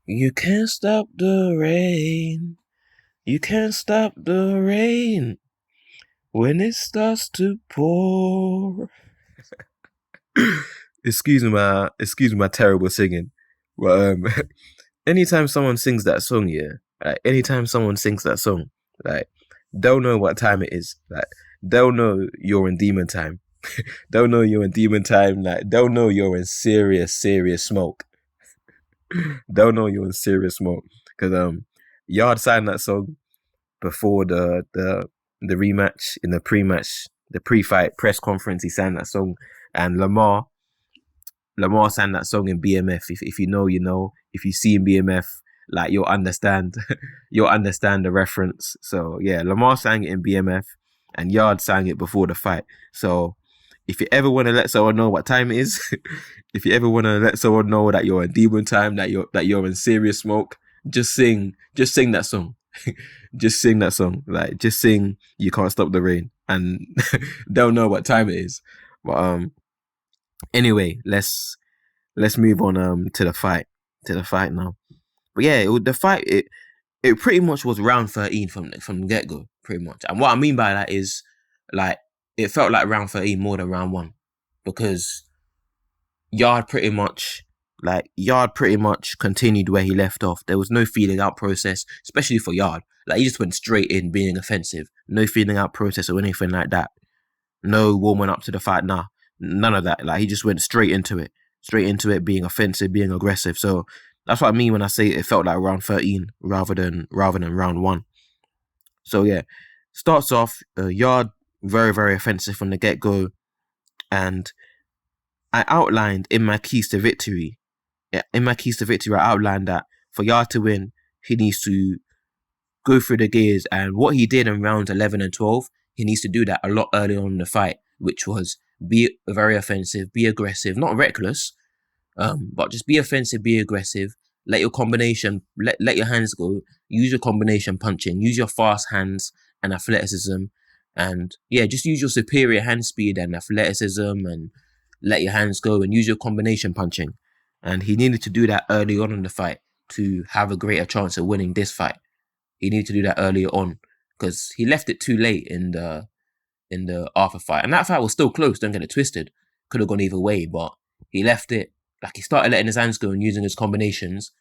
You can't stop the rain. You can't stop the rain when it starts to pour. Excuse my terrible singing. But anytime someone sings that song, yeah, anytime someone sings that song, like they'll know what time it is. Like they'll know you're in demon time. They'll know you're in demon time. Like they'll know you're in serious smoke. They'll know you're in serious smoke because Yard signed that song before the rematch in the pre-fight press conference. He sang that song, and Lamar sang that song in BMF. If you know, you know. If you see in BMF, like you'll understand, you'll understand the reference. So yeah, Lamar sang it in BMF, and Yard sang it before the fight. So if you ever want to let someone know what time it is, if you ever want to let someone know that you're in demon time, that you're in serious smoke, just sing that song. Just sing that song. Like just sing "You Can't Stop the Rain," and they'll know what time it is. But anyway, let's move on to the fight now. But yeah, the fight it pretty much was round 13 from the get go, pretty much. And what I mean by that is like it felt like round 13 more than round one because Yard pretty much Yard pretty much continued where he left off. There was no feeling out process, especially for Yard. Like he just went straight in being offensive. No feeling out process or anything like that. No warming up to the fight, nah. None of that. Like he just went straight into it. Straight into it, being offensive, being aggressive. So that's what I mean when I say it felt like round 13 rather than round one. So yeah. Starts off Yard very offensive from the get go. And I outlined in my keys to victory. Yeah, in my keys to victory, I outlined that for Yard to win, he needs to go through the gears. And what he did in rounds 11 and 12, he needs to do that a lot earlier on in the fight, which was be very offensive, be aggressive, not reckless, but just be offensive, be aggressive. Let your combination, let your hands go. Use your combination punching. Use your fast hands and athleticism. And yeah, just use your superior hand speed and athleticism and let your hands go and use your combination punching. And he needed to do that early on in the fight to have a greater chance of winning this fight. He needed to do that earlier on because he left it too late in the Arthur fight, and that fight was still close. Don't get it twisted; could have gone either way, but he left it like he started letting his hands go and using his combinations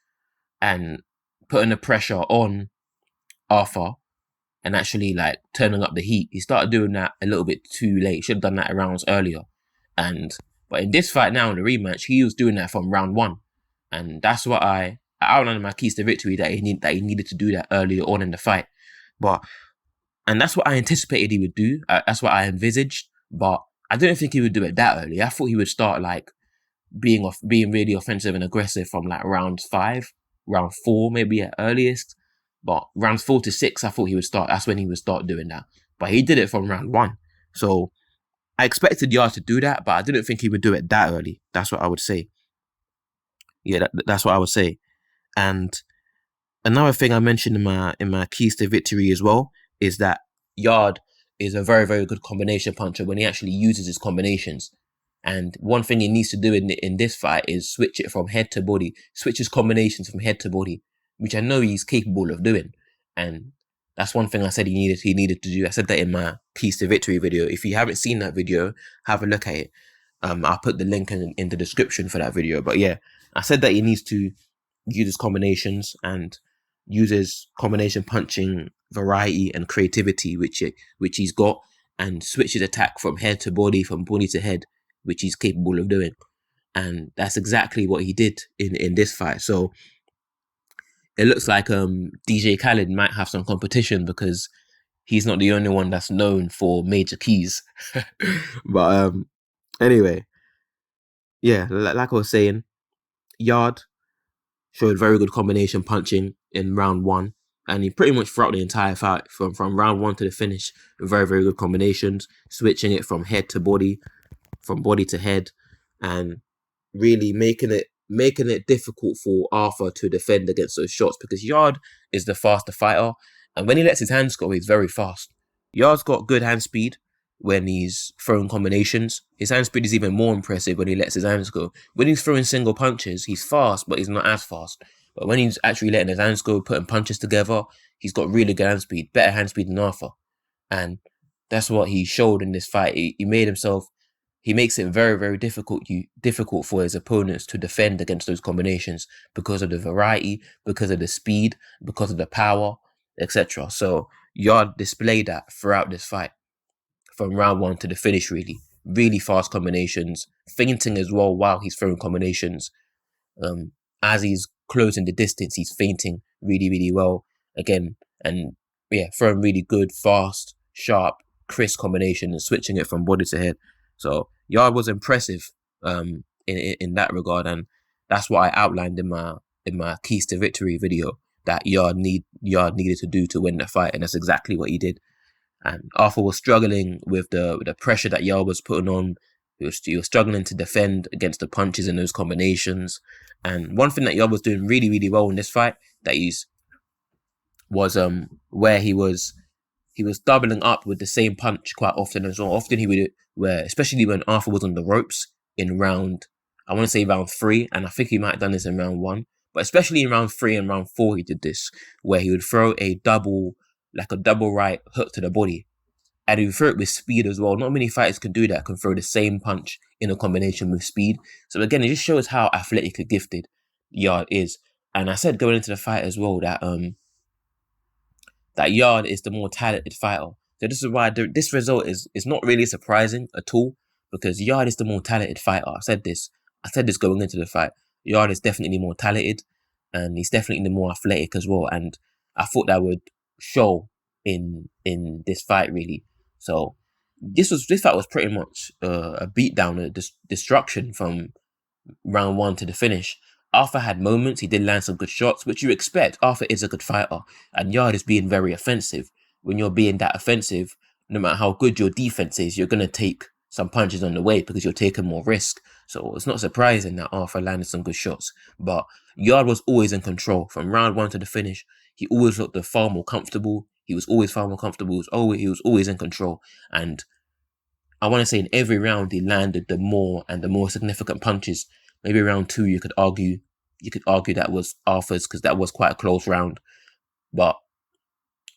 and putting the pressure on Arthur and actually like turning up the heat. He started doing that a little bit too late. Should have done that rounds earlier. And but in this fight now in the rematch, he was doing that from round one, and that's what I outlined in my keys to victory that he needed to do that earlier on in the fight. But and that's what I anticipated he would do. That's what I envisaged, but I didn't think he would do it that early. I thought he would start like being really offensive and aggressive from like round 5, round 4 maybe at earliest. But rounds 4 to 6, I thought he would start. That's when he would start doing that. But he did it from round 1. So I expected Yard to do that, but I didn't think he would do it that early. That's what I would say. Yeah, that's what I would say. And another thing I mentioned in my keys to victory as well is that Yard is a very good combination puncher when he actually uses his combinations. And one thing he needs to do in this fight is switch it from head to body, switch his combinations from head to body, which I know he's capable of doing. And that's one thing I said he needed to do. I said that in my keys to victory video. If you haven't seen that video, have a look at it. I'll put the link in the description for that video. But yeah, I said that he needs to use his combinations and uses combination punching variety and creativity, which he's got, and switches attack from head to body, from body to head, which he's capable of doing. And that's exactly what he did in this fight. So it looks like DJ Khaled might have some competition because he's not the only one that's known for major keys. But anyway, yeah, like I was saying, Yard showed very good combination punching in round 1. And he pretty much throughout the entire fight, from round 1 to the finish, very good combinations, switching it from head to body, from body to head, and really making it difficult for Arthur to defend against those shots because Yard is the faster fighter, and when he lets his hands go, he's very fast. Yard's got good hand speed when he's throwing combinations. His hand speed is even more impressive when he lets his hands go. When he's throwing single punches, he's fast, but he's not as fast. But when he's actually letting his hands go, putting punches together, he's got really good hand speed, better hand speed than Arthur. And that's what he showed in this fight. He makes it very, very difficult for his opponents to defend against those combinations because of the variety, because of the speed, because of the power, etc. So Yarde displayed that throughout this fight, from round one to the finish, really. Really fast combinations, feinting as well while he's throwing combinations. As he's closing the distance, he's feinting really, really well again. And yeah, throwing really good, fast, sharp, crisp combination and switching it from body to head. So Yarde was impressive in that regard, and that's what I outlined in my keys to victory video that Yarde needed to do to win the fight, and that's exactly what he did. And Arthur was struggling with the pressure that Yarde was putting on. He was struggling to defend against the punches and those combinations. And one thing that Yarde was doing really, really well in this fight was where he was doubling up with the same punch quite often as well. Often he would, where especially when Arthur was on the ropes in round 3, and I think he might have done this in round 1, but especially in round 3 and round 4 he did this, where he would throw a double right hook to the body. And he would throw it with speed as well. Not many fighters can do that, can throw the same punch in a combination with speed. So again, it just shows how athletically gifted Yarde is. And I said going into the fight as well that that Yarde is the more talented fighter. So this is why this result is not really surprising at all, because Yarde is the more talented fighter. I said this going into the fight. Yarde is definitely more talented, and he's definitely the more athletic as well. And I thought that would show in this fight, really. So this fight was pretty much a beatdown, a destruction from round 1 to the finish. Arthur had moments, he did land some good shots, which you expect. Arthur is a good fighter, and Yarde is being very offensive. When you're being that offensive, no matter how good your defense is, you're going to take some punches on the way because you're taking more risk. So it's not surprising that Arthur landed some good shots. But Yarde was always in control. From round 1 to the finish, he always looked far more comfortable. He was always far more comfortable. He was always in control. And I want to say in every round, he landed the more significant punches. Maybe round 2, you could argue that was Arthur's, because that was quite a close round. But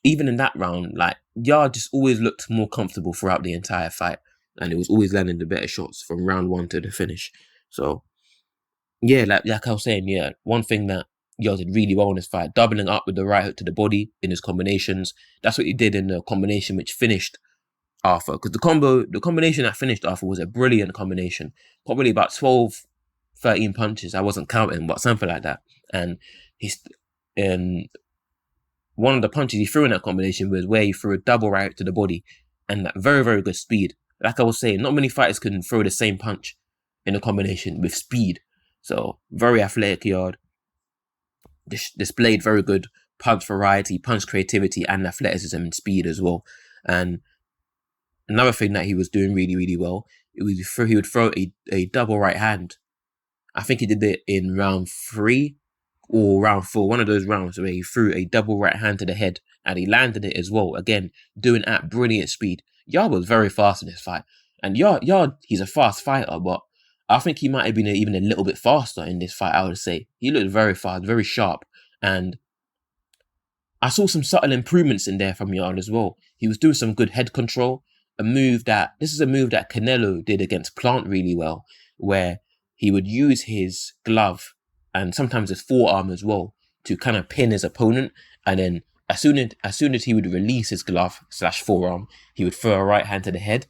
even in that round, like, Yarde just always looked more comfortable throughout the entire fight, and it was always landing the better shots from round 1 to the finish. So yeah, like I was saying, yeah, one thing that Yarde did really well in this fight, doubling up with the right hook to the body in his combinations. That's what he did in the combination which finished Arthur, because the combination that finished Arthur was a brilliant combination. Probably about 12, 13 punches. I wasn't counting, but something like that. And one of the punches he threw in that combination was where he threw a double right to the body, and that very, very good speed. Like I was saying, not many fighters can throw the same punch in a combination with speed. So very athletic Yarde. Displayed very good punch variety, punch creativity, and athleticism and speed as well. And another thing that he was doing really, really well, he would throw a double right hand. I think he did it in round 3 or round 4, one of those rounds where he threw a double right hand to the head, and he landed it as well. Again, doing at brilliant speed. Yarde was very fast in this fight, and Yarde, he's a fast fighter, but I think he might have been even a little bit faster in this fight. I would say he looked very fast, very sharp, and I saw some subtle improvements in there from Yarde as well. He was doing some good head control. This is a move that Canelo did against Plant really well, where he would use his glove and sometimes his forearm as well to kind of pin his opponent, and then as soon as he would release his glove / forearm, he would throw a right hand to the head,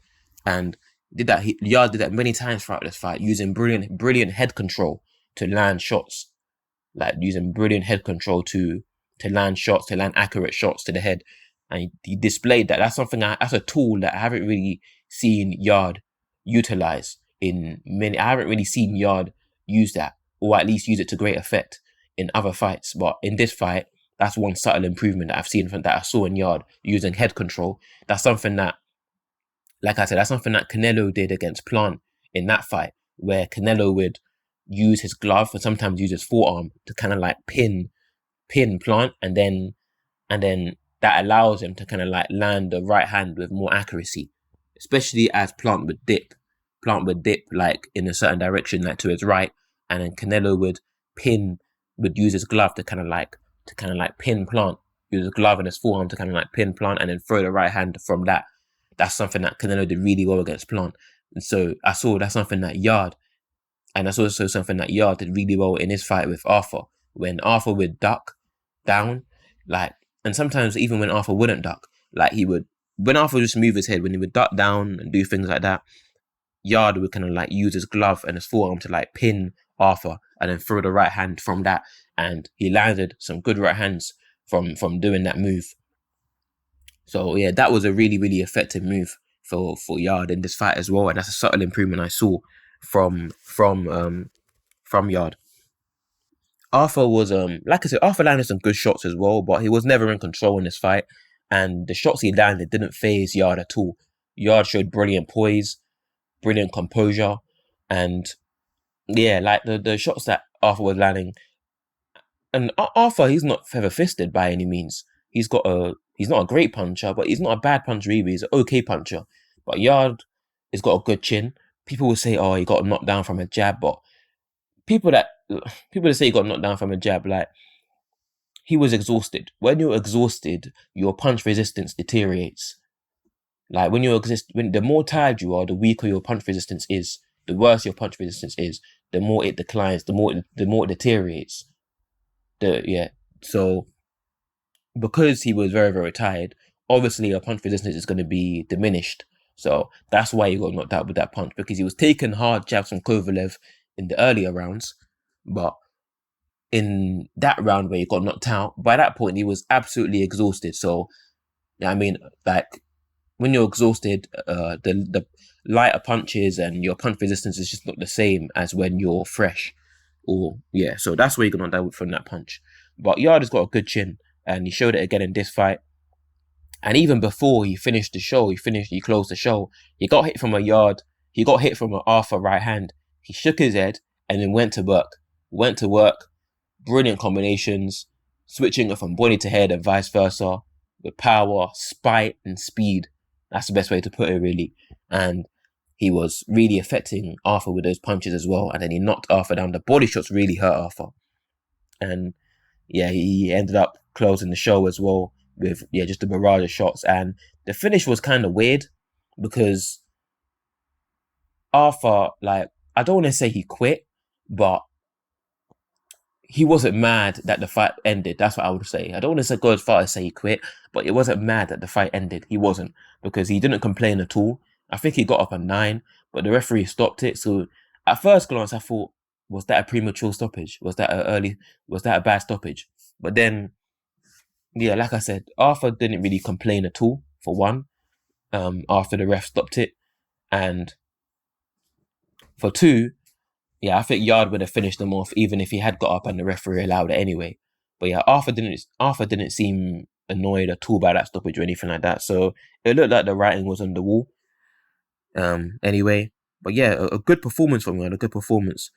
and Yarde did that many times throughout this fight, using brilliant head control to land shots, like using brilliant head control to land accurate shots to the head. And he displayed that. That's a tool that I haven't really seen Yarde utilize I haven't really seen Yarde use that, or at least use it to great effect in other fights. But in this fight, that's one subtle improvement that I saw in Yarde, using head control. That's something that, like I said, that's something that Canelo did against Plant in that fight, where Canelo would use his glove and sometimes use his forearm to kind of like pin Plant, and then that allows him to kind of like land the right hand with more accuracy, especially as Plant would dip like in a certain direction, like to his right, and then Canelo would pin would use his glove to kind of like pin plant. Use his glove and his forearm to kind of like pin plant, and then throw the right hand from that. That's something that Canelo did really well against Plant. And so I saw that's something that Yarde, and that's also something that Yarde did really well in his fight with Arthur. When Arthur would duck down, like, and sometimes even when Arthur wouldn't duck, like when Arthur would just move his head, when he would duck down and do things like that, Yarde would kind of like use his glove and his forearm to like pin Arthur and then throw the right hand from that. And he landed some good right hands from doing that move. So yeah, that was a really, really effective move for Yarde in this fight as well. And that's a subtle improvement I saw from Yarde. Arthur was like I said, Arthur landed some good shots as well, but he was never in control in this fight. And the shots he landed didn't phase Yarde at all. Yarde showed brilliant poise, brilliant composure, and yeah, like the shots that Arthur was landing. And Arthur, he's not feather-fisted by any means. He's not a great puncher, but he's not a bad puncher either. He's an okay puncher. But Yarde has got a good chin. People will say, oh, he got knocked down from a jab, but people that say he got knocked down from a jab, like, he was exhausted. When you're exhausted, your punch resistance deteriorates. Like when the more tired you are, the weaker your punch resistance is. The worse your punch resistance is, the more it declines, the more it deteriorates. So because he was very, very tired, obviously your punch resistance is going to be diminished. So that's why he got knocked out with that punch, because he was taking hard jabs from Kovalev in the earlier rounds, but in that round where he got knocked out, by that point he was absolutely exhausted. So yeah, I mean, like, when you're exhausted, the lighter punches and your punch resistance is just not the same as when you're fresh. So that's where you're gonna die from that punch. But Yarde has got a good chin, and he showed it again in this fight. And even before he finished the show, he closed the show, he got hit from an Arthur right hand. He shook his head and then went to work. Brilliant combinations, switching it from body to head and vice versa, with power, spite, and speed. That's the best way to put it, really. And he was really affecting Arthur with those punches as well. And then he knocked Arthur down. The body shots really hurt Arthur. And yeah, he ended up closing the show as well with just a barrage of shots. And the finish was kind of weird because Arthur, like, I don't want to say he quit, but he wasn't mad that the fight ended. That's what I would say. I don't want to go as far as say he quit, but he wasn't mad that the fight ended. He wasn't, because he didn't complain at all. I think he got up on 9, but the referee stopped it. So at first glance, I thought, was that a premature stoppage? Was that a bad stoppage? But then, yeah, like I said, Arthur didn't really complain at all, for one, after the ref stopped it. And for two, yeah, I think Yarde would have finished them off even if he had got up and the referee allowed it anyway. But yeah, Arthur didn't seem annoyed at all by that stoppage or anything like that. So it looked like the writing was on the wall. Anyway, but yeah, a good performance from him, a good performance.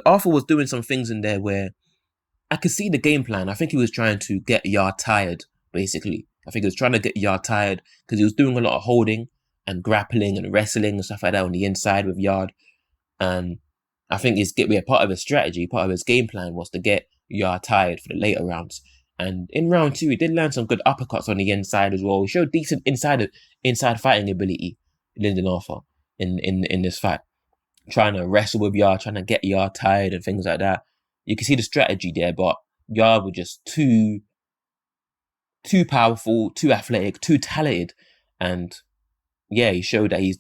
Arthur was doing some things in there where I could see the game plan. I think he was trying to get Yarde tired, basically. I think he was trying to get Yarde tired because he was doing a lot of holding and grappling and wrestling and stuff like that on the inside with Yarde. And I think part of his strategy, part of his game plan was to get Yarde tired for the later rounds. And in round 2, he did land some good uppercuts on the inside as well. He showed decent inside fighting ability, Lyndon Arthur, in this fight. Trying to wrestle with Yarde, trying to get Yarde tired and things like that. You can see the strategy there, but Yarde was just too powerful, too athletic, too talented. And yeah, he showed that he's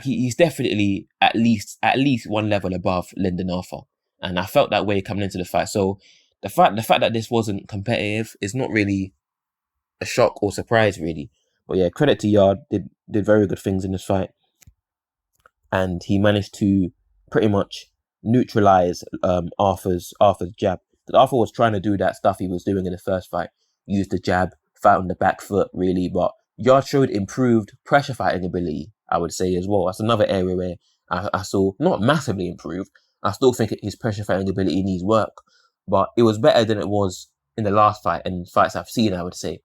he's definitely at least one level above Lyndon Arthur. And I felt that way coming into the fight. So the fact that this wasn't competitive is not really a shock or surprise, really. But yeah, credit to Yarde, did very good things in this fight. And he managed to pretty much neutralize Arthur's jab. Arthur was trying to do that stuff he was doing in the first fight. Use the jab, fight on the back foot, really. But Yarde showed improved pressure fighting ability, I would say, as well. That's another area where I saw not massively improved. I still think his pressure fighting ability needs work, but it was better than it was in the last fight and fights I've seen, I would say.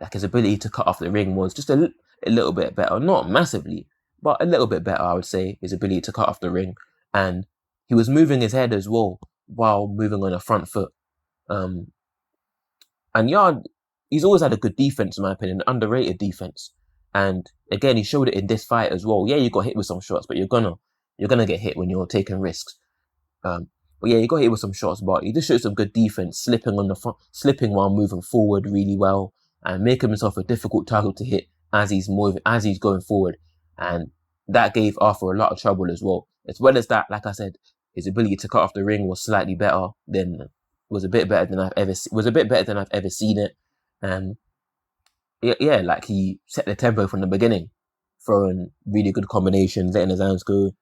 Like, his ability to cut off the ring was just a little bit better. Not massively, but a little bit better, I would say, his ability to cut off the ring. And he was moving his head as well. while moving on the front foot. And Yarde, he's always had a good defense, in my opinion, an underrated defense. And again, he showed it in this fight as well. Yeah, you got hit with some shots, but you're gonna get hit when you're taking risks. But yeah, he got hit with some shots, but he just showed some good defense, slipping on the front, slipping while moving forward really well, and making himself a difficult target to hit as he's going forward. And that gave Arthur a lot of trouble as well. As well as that, like I said, his ability to cut off the ring was slightly better was a bit better than I've ever seen it. And yeah, like he set the tempo from the beginning, throwing really good combinations, letting his hands go,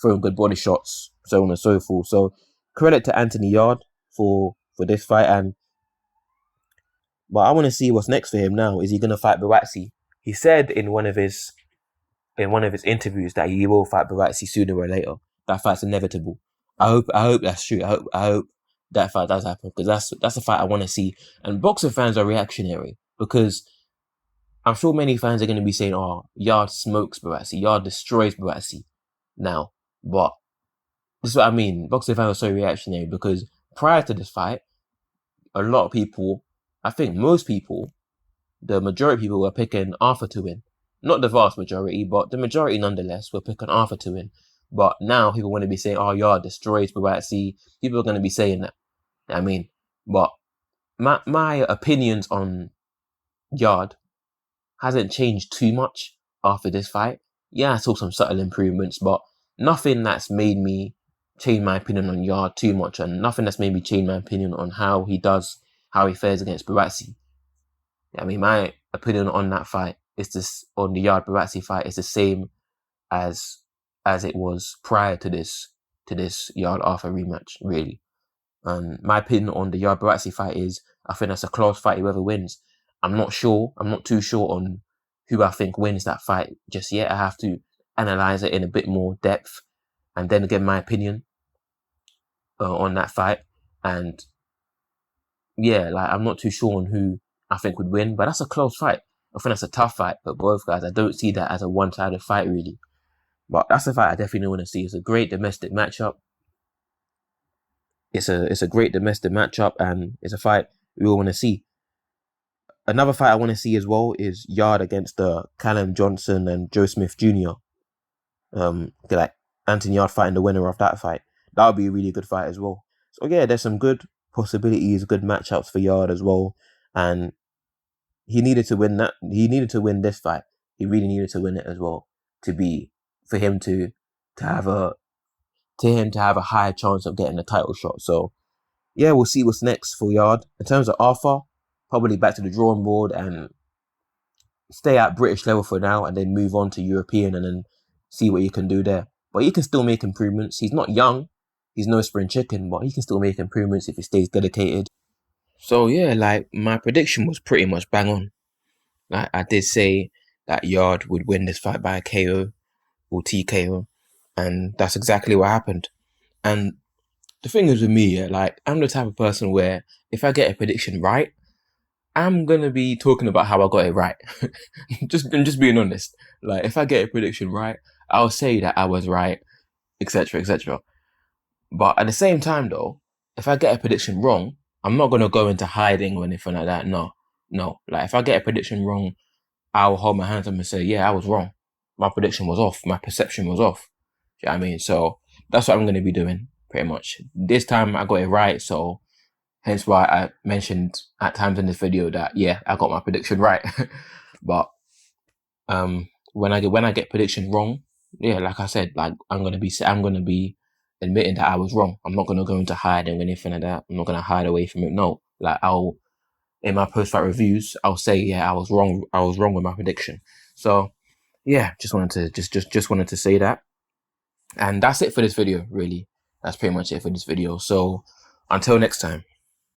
throwing good body shots, so on and so forth. So credit to Anthony Yarde for this fight. But I want to see what's next for him now. Is he going to fight Buatsi? He said in one of his interviews that he will fight Buatsi sooner or later. That fight's inevitable. I hope that's true. I hope that fight does happen, because that's a fight I want to see. And boxing fans are reactionary, because I'm sure many fans are going to be saying, "Oh, Yarde smokes Buatsi. Yarde destroys Buatsi." Now, but this is what I mean. Boxing fans are so reactionary because prior to this fight, a lot of people, I think most people, the majority of people were picking Arthur to win. Not the vast majority, but the majority nonetheless were picking Arthur to win. But now people want to be saying, "Oh, Yarde destroys Buatsi." People are going to be saying that. I mean, but my opinions on Yarde hasn't changed too much after this fight. Yeah, I saw some subtle improvements, but nothing that's made me change my opinion on Yarde too much, and nothing that's made me change my opinion on how he fares against Buatsi. I mean, my opinion on that fight on the Yarde Buatsi fight is the same as it was prior to this Yarde Arthur rematch, really. And my opinion on the Yarde Buatsi fight is, I think that's a close fight, whoever wins. I'm not too sure on who I think wins that fight just yet. I have to analyze it in a bit more depth and then give my opinion on that fight. And yeah, like, I'm not too sure on who I think would win, but that's a close fight. I think that's a tough fight, but both guys, I don't see that as a one-sided fight, really. But that's a fight I definitely want to see. It's a great domestic matchup. It's a great domestic matchup, and it's a fight we all want to see. Another fight I want to see as well is Yarde against Callum Johnson and Joe Smith Jr. Like Anthony Yarde fighting the winner of that fight. That would be a really good fight as well. So yeah, there's some good possibilities, good matchups for Yarde as well. And he needed to win that. He needed to win this fight. He really needed to win it as well for him to have a higher chance of getting a title shot. So yeah, we'll see what's next for Yarde. In terms of Arthur, probably back to the drawing board and stay at British level for now, and then move on to European, and then see what you can do there. But he can still make improvements. He's not young. He's no spring chicken, but he can still make improvements if he stays dedicated. So yeah, like, my prediction was pretty much bang on. Like, I did say that Yarde would win this fight by a KO or TKO, and that's exactly what happened. And the thing is with me, yeah, like, I'm the type of person where if I get a prediction right, I'm gonna be talking about how I got it right. just being honest. Like, if I get a prediction right, I'll say that I was right, etc., etc. But at the same time, though, if I get a prediction wrong, I'm not gonna go into hiding or anything like that. No. Like, if I get a prediction wrong, I'll hold my hands up and say, yeah, I was wrong. My prediction was off. My perception was off. Do you know what I mean? So that's what I'm gonna be doing, pretty much. This time I got it right, so hence why I mentioned at times in this video that, yeah, I got my prediction right. But when I get prediction wrong, yeah, like I said, like, I'm gonna be admitting that I was wrong. I'm not gonna go into hiding or anything like that. I'm not gonna hide away from it. No, like, in my post-fight reviews, I'll say, yeah, I was wrong. I was wrong with my prediction. So yeah, just wanted to say that. And that's it for this video, really. That's pretty much it for this video. So until next time.